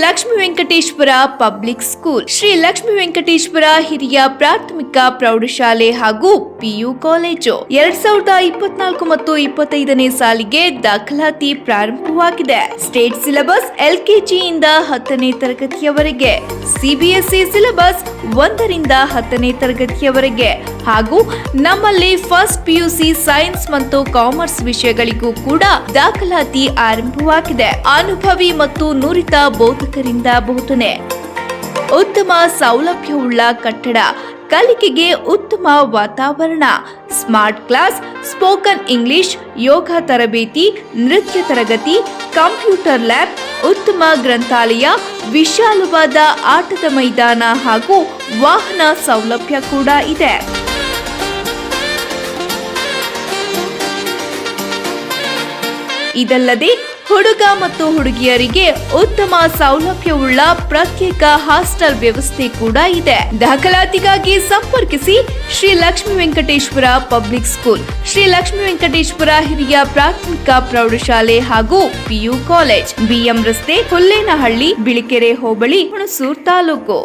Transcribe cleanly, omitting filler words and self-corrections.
Lakshmi Venkateshwara public school, Shri Lakshmi Venkateshwara ಹಿರಿಯ ಪ್ರಾಥಮಿಕ ಪ್ರೌಢಶಾಲೆ ಹಾಗೂ ಪಿಯು ಕಾಲೇಜು 2024 ಮತ್ತು 25ನೇ ಸಾಲಿಗೆ ದಾಖಲಾತಿ ಪ್ರಾರಂಭವಾಗಿದೆ. ಸ್ಟೇಟ್ ಸಿಲೆಬಸ್ LKG ಇಂದ 10ನೇ ತರಗತಿಯವರೆಗೆ, CBSE ಸಿಲೆಬಸ್ 1ರಿಂದ 10ನೇ ತರಗತಿಯವರೆಗೆ ಹಾಗೂ ನಮ್ಮಲ್ಲಿ ಫಸ್ಟ್ PUC ಸೈನ್ಸ್ ಮತ್ತು ಕಾಮರ್ಸ್ ವಿಷಯಗಳಿಗೂ ಕೂಡ ದಾಖಲಾತಿ ಆರಂಭವಾಗಿದೆ. ಅನುಭವಿ ಮತ್ತು ನುರಿತ ಬೋಧಕರಿಂದ ಬೋಧನೆ, ಉತ್ತಮ ಸೌಲಭ್ಯವುಳ್ಳ ಕಟ್ಟಡ, ಕಲಿಕೆಗೆ ಉತ್ತಮ ವಾತಾವರಣ, ಸ್ಮಾರ್ಟ್ ಕ್ಲಾಸ್, ಸ್ಪೋಕನ್ ಇಂಗ್ಲಿಷ್, ಯೋಗ ತರಬೇತಿ, ನೃತ್ಯ ತರಗತಿ, ಕಂಪ್ಯೂಟರ್ ಲ್ಯಾಬ್, ಉತ್ತಮ ಗ್ರಂಥಾಲಯ, ವಿಶಾಲವಾದ ಆಟದ ಮೈದಾನ ಹಾಗೂ ವಾಹನ ಸೌಲಭ್ಯ ಕೂಡ ಇದೆ. ಇದಲ್ಲದೆ ಹುಡುಗ ಮತ್ತು ಹುಡುಗಿಯರಿಗೆ ಉತ್ತಮ ಸೌಲಭ್ಯವುಳ್ಳ ಪ್ರತ್ಯೇಕ ಹಾಸ್ಟೆಲ್ ವ್ಯವಸ್ಥೆ ಕೂಡ ಇದೆ. ದಾಖಲಾತಿಗಾಗಿ ಸಂಪರ್ಕಿಸಿ ಶ್ರೀ ಲಕ್ಷ್ಮೀ ವೆಂಕಟೇಶ್ವರ ಪಬ್ಲಿಕ್ ಸ್ಕೂಲ್, ಶ್ರೀ ಲಕ್ಷ್ಮೀ ವೆಂಕಟೇಶ್ವರ ಹಿರಿಯ ಪ್ರಾಥಮಿಕ ಪ್ರೌಢಶಾಲೆ ಹಾಗೂ PU ಕಾಲೇಜ್, BM ರಸ್ತೆ, ಹುಲ್ಲೇನಹಳ್ಳಿ, ಬಿಳಿಕೆರೆ ಹೋಬಳಿ, ಹುಣಸೂರು ತಾಲೂಕು.